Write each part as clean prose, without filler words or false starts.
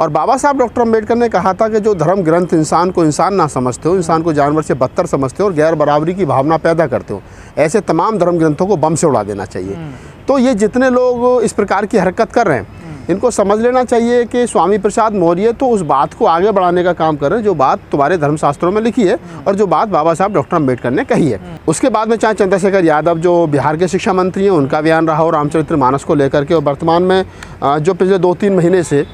और बाबा साहब डॉक्टर अम्बेडकर ने कहा था कि जो धर्म ग्रंथ इंसान को इंसान ना समझते हो, इंसान को जानवर से बदतर समझते हो और गैर बराबरी की भावना पैदा करते हो, ऐसे तमाम धर्म ग्रंथों को बम से उड़ा देना चाहिए। तो ये जितने लोग इस प्रकार की हरकत कर रहे हैं, इनको समझ लेना चाहिए कि स्वामी प्रसाद मौर्य तो उस बात को आगे बढ़ाने का काम कर रहे हैं जो बात तुम्हारे धर्मशास्त्रों में लिखी है और जो बात बाबा साहब डॉक्टर अम्बेडकर ने कही है। उसके बाद में चाहे चंद्रशेखर यादव जो बिहार के शिक्षा मंत्री हैं, उनका बयान रहा हो रामचरितमानस को लेकर के, और वर्तमान में जो पिछले 2-3 महीने से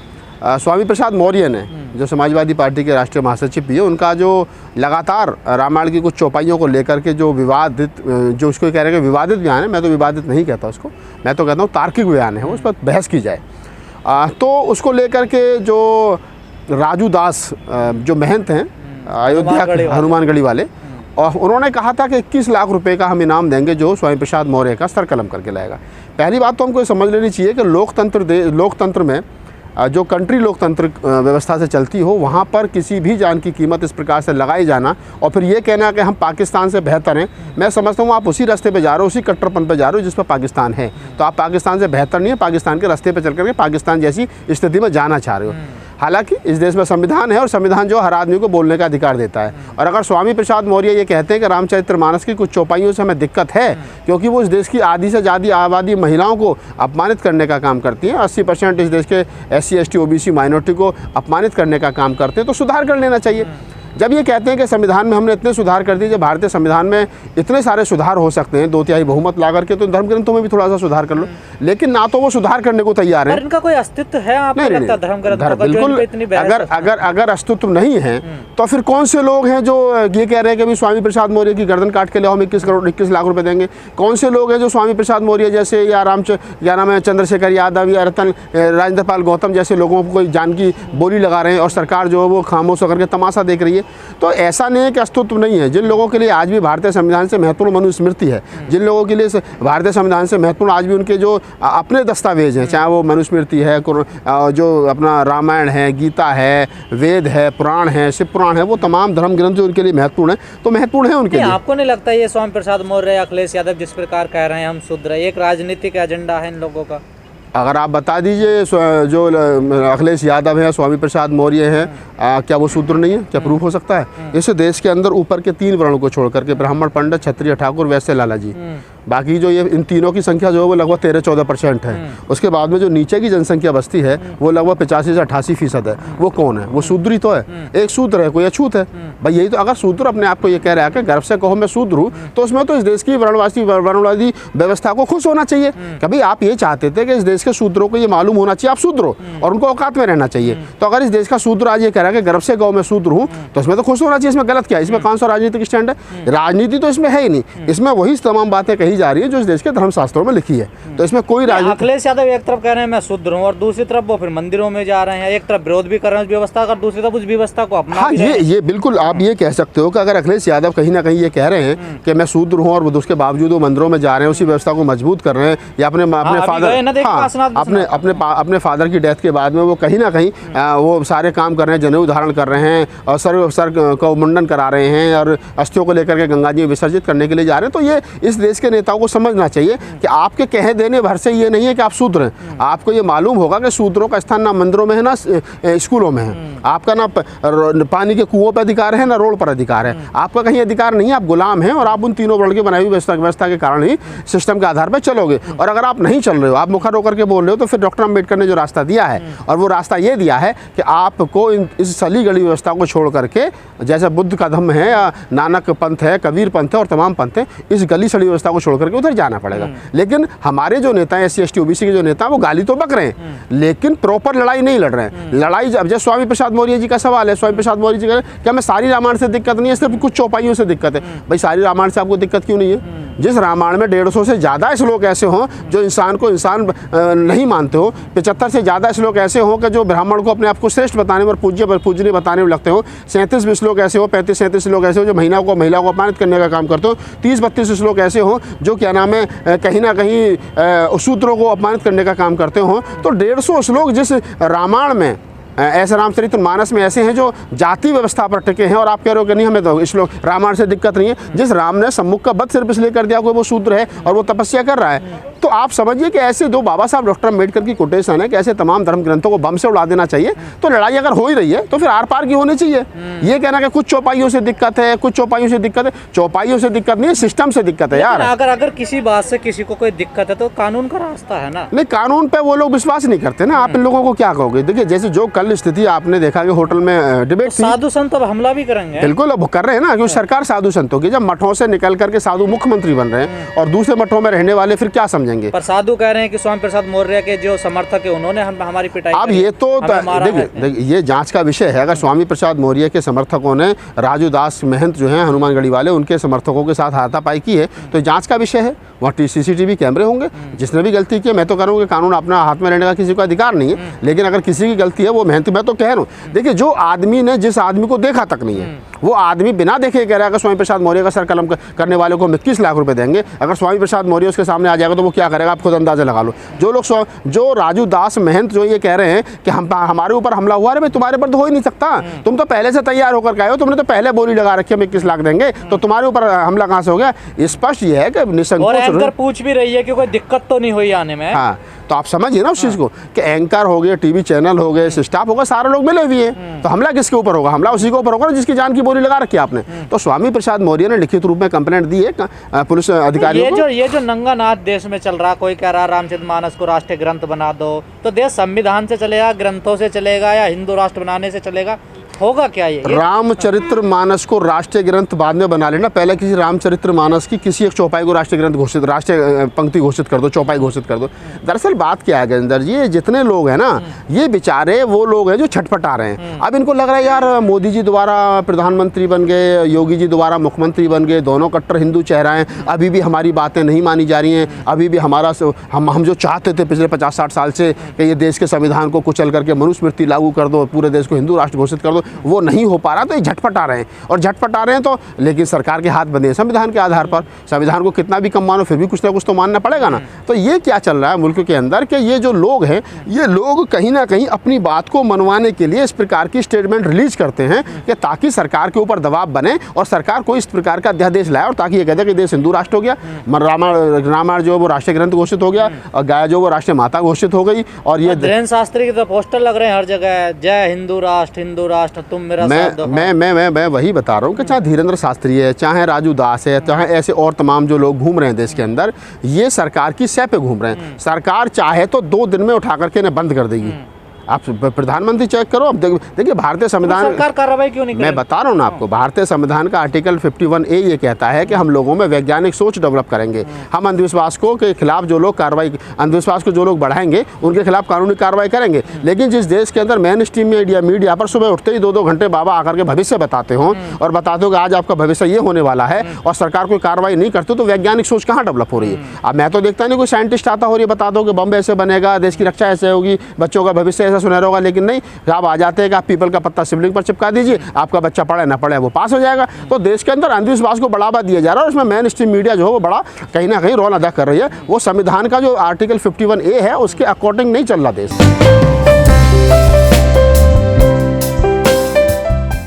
स्वामी प्रसाद मौर्य ने जो समाजवादी पार्टी के राष्ट्रीय महासचिव भी है, उनका जो लगातार रामायण की कुछ चौपाइयों को लेकर के जो विवादित, जो उसको कह रहे हैं कि विवादित बयान है, मैं तो विवादित नहीं कहता उसको, मैं तो कहता हूँ तार्किक बयान है, उस पर बहस की जाए। तो उसको लेकर के जो राजू दास जो महंत हैं अयोध्या हनुमानगढ़ी वाले, और उन्होंने कहा था कि 21 लाख रुपए का हम इनाम देंगे जो स्वामी प्रसाद मौर्य का सर कलम करके लाएगा। पहली बात तो हमको समझ लेनी चाहिए कि लोकतंत्र में जो कंट्री लोकतंत्र व्यवस्था से चलती हो, वहाँ पर किसी भी जान की कीमत इस प्रकार से लगाई जाना और फिर ये कहना कि हम पाकिस्तान से बेहतर हैं, मैं समझता हूँ आप उसी रास्ते पे जा रहे हो, उसी कट्टरपन पे जा रहे हो जिस पर पाकिस्तान है। तो आप पाकिस्तान से बेहतर नहीं है, पाकिस्तान के रास्ते पे चल करके पाकिस्तान जैसी स्थिति में जाना चाह रहे हो। हालांकि इस देश में संविधान है और संविधान जो हर आदमी को बोलने का अधिकार देता है। और अगर स्वामी प्रसाद मौर्य ये कहते हैं कि रामचरितमानस की कुछ चौपाइयों से हमें दिक्कत है क्योंकि वो इस देश की आधी से ज़्यादा आबादी महिलाओं को अपमानित करने का काम करती हैं, 80% इस देश के SC ST OBC माइनॉरिटी को अपमानित करने का काम करते हैं, तो सुधार कर लेना चाहिए। जब ये कहते हैं कि संविधान में हमने इतने सुधार कर दिए, जब भारतीय संविधान में इतने सारे सुधार हो सकते हैं 2/3 बहुमत ला करके, तो धर्म ग्रंथों में भी थोड़ा सा सुधार कर लो। लेकिन ना तो वो सुधार करने को तैयार है। इनका कोई अस्तित्व है आपको लगता है धर्म ग्रंथों का? बिल्कुल, अगर अस्तित्व नहीं है तो फिर कौन से लोग हैं जो ये कह रहे हैं कि अभी स्वामी प्रसाद मौर्य की गर्दन काट के ले हम 21 लाख रुपए देंगे? कौन से लोग हैं जो स्वामी प्रसाद मौर्य जैसे या क्या नाम है चंद्रशेखर यादव या राजेंद्र पाल गौतम जैसे लोगों को कोई जान की बोली लगा रहे हैं और सरकार जो है वो खामोश होकर के तमाशा देख रही है? तो ऐसा नहीं है कि अस्तित्व नहीं है। जिन लोगों के लिए आज भी भारतीय संविधान से महत्वपूर्ण मनुस्मृति है, जिन लोगों के लिए भारतीय संविधान से महत्वपूर्ण आज भी उनके जो अपने दस्तावेज हैं, चाहे वो मनुस्मृति है, जो अपना रामायण है, गीता है, वेद है, पुराण है, शिव पुराण है, वो तमाम धर्म ग्रंथ जो उनके लिए महत्वपूर्ण है, तो महत्वपूर्ण है उनके लिए। आपको नहीं लगता ये स्वामी प्रसाद मौर्य, अखिलेश यादव जिस प्रकार कह रहे हैं हम शूद्र, एक राजनीतिक एजेंडा है इन लोगों का? अगर आप बता दीजिए जो अखिलेश यादव है, स्वामी प्रसाद मौर्य हैं, क्या वो शूद्र नहीं है? क्या प्रूफ हो सकता है? इस देश के अंदर ऊपर के 3 वर्णों को छोड़ करके ब्राह्मण, पंडित, क्षत्रिय, ठाकुर, वैश्य, लाला जी, बाकी जो ये इन तीनों की संख्या जो है वो लगभग 13-14% है। उसके बाद में जो नीचे की जनसंख्या बसती है वो लगभग 85 से 88% है। वो कौन है? वो शूद्र ही तो है। एक शूद्र है, कोई अछूत है भाई। यही तो, अगर शूद्र अपने आप को ये कह रहा है कि गर्व से कहो मैं शूद्र हूँ, तो उसमें तो इस देश की वर्णवादी व्यवस्था को खुश होना चाहिए। कभी आप ये चाहते थे कि इस देश के शूद्रों को ये मालूम होना चाहिए आप शूद्र हो और उनको औकात में रहना चाहिए। तो अगर इस देश का शूद्र आज ये कह रहा है कि गर्व से कहो मैं शूद्र हूँ, तो इसमें तो खुश होना चाहिए। इसमें गलत क्या है? इसमें कौन सा राजनीतिक स्टैंड है? राजनीति तो इसमें है ही नहीं। इसमें वही तमाम बातें कही जा रही है जो इस देश के धर्मशास्त्रों में लिखी है। तो इसमें कोई राजनीति। अखिलेश यादव एक तरफ कह रहे हैं मैं शूद्र हूँ और दूसरी तरफ वो फिर मंदिरों में जा रहे हैं, एक तरफ विरोध भी कर रहे हैं उस व्यवस्था का, दूसरी तरफ उस व्यवस्था को अपना। हाँ, ये बिल्कुल आप ये कह सकते हो कि अगर अखिलेश यादव कहीं ना कहीं ये कह रहे हैं कि मैं शूद्र हूँ और उसके बावजूद वो मंदिरों में जा रहे हैं, उसी व्यवस्था को मजबूत कर रहे हैं, या अपने फादर की डेथ के बाद में वो कहीं ना कहीं वो सारे काम कर रहे हैं, जनेऊ धारण कर रहे हैं और सर को मुंडन करा रहे हैं और अस्थियों को लेकर के गंगा जी में विसर्जित करने के लिए जा रहे हैं, तो ये इस देश के नेताओं को समझना चाहिए कि आपके कह देने भर से ये नहीं है कि आप शूद्र हैं। आपको ये मालूम होगा कि शूद्रों का स्थान ना मंदिरों में है ना स्कूलों में है। आपका ना पानी के कुओं पर अधिकार है ना रोड पर अधिकार है। आपका कहीं अधिकार नहीं है, आप गुलाम हैं और आप उन तीनों वर्ण की बनाई हुई व्यवस्था के कारण ही सिस्टम के आधार पर चलोगे। और अगर आप नहीं चल रहे हो, आप मुखर होकर के बोल रहे हो, तो फिर डॉक्टर अम्बेडकर ने जो रास्ता दिया है, और वो रास्ता ये दिया है कि आपको इस सली गली व्यवस्था को छोड़ करके, जैसे बुद्ध का धम्म है या नानक पंथ है, कबीर पंथ है और तमाम पंथ है, इस गली सड़ी व्यवस्था को छोड़ करके उधर जाना पड़ेगा। लेकिन हमारे जो नेता हैं SC ST OBC के जो नेता वो गाली तो बक रहे हैं, लेकिन प्रॉपर लड़ाई नहीं लड़ रहे हैं। लड़ाई जब जैसे स्वामी प्रसाद मौर्य जी का सवाल है, स्वामी प्रसाद मौर्य जी का क्या मैं सारी रामायण से दिक्कत नहीं है, सिर्फ कुछ चौपाइयों से दिक्कत है? भाई सारी रामायण से आपको दिक्कत क्यों नहीं है? जिस रामायण में 150 से ज़्यादा श्लोक ऐसे हों जो इंसान को इंसान नहीं मानते हो, 75 से ज़्यादा श्लोक ऐसे हों कि जो ब्राह्मण को अपने आप को श्रेष्ठ बताने में और पूजनीय बताने में लगते हो, 37 श्लोक ऐसे हो, 35-37 श्लोक ऐसे हो जो महिला को अपमानित करने का काम करते हो, 30-32 श्लोक ऐसे हो जो क्या नाम है कहीं ना कहीं शूद्रों को अपमानित करने का काम करते हो, तो 150 श्लोक जिस रामायण में ऐसे रामचरितमानस में ऐसे हैं जो जाति व्यवस्था पर टिके हैं, और आप कह रहे हो कि नहीं हमें तो इस लोग रामायण से दिक्कत नहीं है। जिस राम ने सम्मुख का वध सिर्फ इसलिए कर दिया कि वो शूद्र है और वो तपस्या कर रहा है, तो आप समझिए कि ऐसे दो बाबा साहब डॉक्टर अम्बेडकर की कोटेशन है कि ऐसे तमाम धर्म ग्रंथों को बम से उड़ा देना चाहिए। तो लड़ाई अगर हो ही रही है तो फिर आर पार की होनी चाहिए। ये कहना कि कुछ चौपाइयों से दिक्कत है, कुछ चौपाइयों से दिक्कत है, चौपाइयों से दिक्कत नहीं है, सिस्टम से दिक्कत है यार। अगर किसी बात से किसी को कोई दिक्कत है तो कानून का रास्ता है ना। नहीं, कानून पे वो लोग विश्वास नहीं करते ना। आप इन लोगों को क्या कहोगे? देखिए, जैसे जो कल स्थिति आपने देखा कि होटल में डिबेट थी, साधु संत अब हमला भी करेंगे। बिल्कुल, अब कर रहे हैं ना, क्योंकि सरकार साधु संतों की, जब मठों से निकल करके साधु मुख्यमंत्री बन रहे हैं और दूसरे मठों में रहने वाले फिर क्या समझेंगे? पर साधु कह रहे हैं कि स्वामी प्रसाद मौर्य के जो समर्थक है उन्होंने हमारी पिटाई अब ये तो देखिए, ये जांच का विषय है। अगर स्वामी प्रसाद मौर्य के समर्थकों ने राजू दास महंत जो हैं हनुमानगढ़ी वाले, उनके समर्थकों के साथ हाथापाई की है तो जांच का विषय है। वहाँ CCTV कैमरे होंगे। जिसने भी गलती की है, मैं तो कह रहा हूँ कि कानून अपना हाथ में रहने का किसी को अधिकार नहीं है, लेकिन अगर किसी की गलती है वो महंत, मैं तो कह रहा हूँ, देखिए जो आदमी ने जिस आदमी को देखा तक नहीं है, वो आदमी बिना देखे कह रहा है कि स्वामी प्रसाद मौर्य का सर कलम करने वाले को 21 लाख रुपए देंगे। अगर स्वामी प्रसाद मौर्य उसके सामने आ जाएगा तो वो क्या करेगा, आप खुद अंदाजा लगा लो। जो लोग जो राजू दास महंत जो ये कह रहे हैं कि हमारे ऊपर हमला हुआ, अरे भाई तुम्हारे ऊपर तो हो ही नहीं सकता। तुम तो पहले से तैयार होकर के आए हो, तुमने तो पहले बोली लगा रखी है हम 21 लाख देंगे, तो तुम्हारे ऊपर हमला कहाँ से हो गया? स्पष्ट ये है कि निसंकोच पूछ भी रही है कि कोई दिक्कत तो नहीं हुई आने में। हाँ, तो आप समझिए ना उस चीज़ को कि एंकर हो गए, टीवी चैनल हो गए, स्टाफ होगा, सारे लोग मिले हुए हैं, तो हमला किसके ऊपर होगा? हमला उसी के ऊपर होगा ना जिसकी जान की बोली लगा रखी है आपने। तो स्वामी प्रसाद मौर्य ने लिखित रूप में कंप्लेंट दी है पुलिस अधिकारियों को। ये जो नंगा नाच देश में चल रहा, कोई कह रहा रामचरितमानस को राष्ट्रीय ग्रंथ बना दो, तो देश संविधान से चलेगा, ग्रंथों से चलेगा, या हिंदू राष्ट्र बनाने से चलेगा? होगा क्या ये? रामचरितमानस को राष्ट्रीय ग्रंथ बाद में बना लेना, पहले किसी रामचरितमानस की किसी एक चौपाई को राष्ट्रीय ग्रंथ घोषित, राष्ट्रीय पंक्ति घोषित कर दो, चौपाई घोषित कर दो। दरअसल बात क्या है गजेंद्र जी, ये जितने लोग हैं ना, ये बेचारे वो लोग हैं जो छटपटा रहे हैं। अब इनको लग रहा है यार मोदी जी दोबारा प्रधानमंत्री बन गए, योगी जी दोबारा मुख्यमंत्री बन गए, दोनों कट्टर हिंदू चेहरा हैं, अभी भी हमारी बातें नहीं मानी जा रही हैं, अभी भी हमारा हम जो चाहते थे पिछले 50-60 साल से कि ये देश के संविधान को कुचल करके मनुस्मृति लागू कर दो, पूरे देश को हिंदू राष्ट्र घोषित कर दो, वो नहीं हो पा रहा। तो ये झटपटा रहे हैं, और झटपटा रहे हैं तो, लेकिन सरकार के हाथ बंधे हैं संविधान के आधार पर। संविधान को कितना भी कम मानो, फिर भी कुछ ना कुछ तो मानना पड़ेगा ना। तो ये क्या चल रहा है मुल्क के अंदर कि ये जो लोग हैं, ये लोग कहीं ना कहीं अपनी बात को मनवाने के लिए इस प्रकार की स्टेटमेंट रिलीज करते हैं कि ताकि सरकार के ऊपर दबाव बने और सरकार को इस प्रकार का अध्यादेश लाए, और ताकि ये कहते कि देश हिंदू राष्ट्र हो गया, रामायण जो वो राष्ट्रीय ग्रंथ घोषित हो गया, और गाय जो वो राष्ट्रीय माता घोषित हो गई। और ये धीरेन्द्र शास्त्री के तो पोस्टर लग रहे हैं हर जगह, जय हिंदू राष्ट्र तुम मेरा। मैं वही बता रहा हूँ कि चाहे धीरेन्द्र शास्त्री है, चाहे राजू दास है, चाहे ऐसे और तमाम जो लोग घूम रहे हैं देश के अंदर, ये सरकार की सह पे घूम रहे हैं। सरकार चाहे तो 2 दिन में उठा करके इन्हें बंद कर देगी। आप प्रधानमंत्री चेक करो। अब देखिए भारतीय संविधान, सरकार कार्रवाई क्यों नहीं मैं बता रहा हूँ ना आपको, भारतीय संविधान का आर्टिकल 51A ये कहता है कि हम लोगों में वैज्ञानिक सोच डेवलप करेंगे। हम अंधविश्वास को के खिलाफ जो लोग कार्रवाई, अंधविश्वास को जो लोग बढ़ाएंगे उनके खिलाफ कानूनी कार्रवाई करेंगे। लेकिन जिस देश के अंदर मेन स्ट्रीम मीडिया पर सुबह उठते ही 2-2 घंटे बाबा आकर के भविष्य बताते हो और बताते हो कि आज आपका भविष्य ये होने वाला है, और सरकार कोई कार्रवाई नहीं करती, तो वैज्ञानिक सोच कहाँ डेवलप हो रही है? अब मैं तो देखता नहीं कोई साइंटिस्ट आता हो, ये बता दो कि बम ऐसे बनेगा, देश की रक्षा ऐसे होगी, बच्चों का भविष्य ऐसा सुनहरा होगा। लेकिन नहीं, आप आ जाते हैं कि आप पीपल का पत्ता शिवलिंग पर चिपका दीजिए, आपका बच्चा पढ़े ना पढ़े वो पास हो जाएगा। तो देश के अंदर अंधविश्वास को बढ़ावा दिया जा रहा है, और इसमें मेन स्ट्रीम मीडिया जो है वो बड़ा कहीं ना कहीं रोल अदा कर रही है। वो संविधान का जो आर्टिकल 51A है उसके अकॉर्डिंग नहीं चल रहा देश।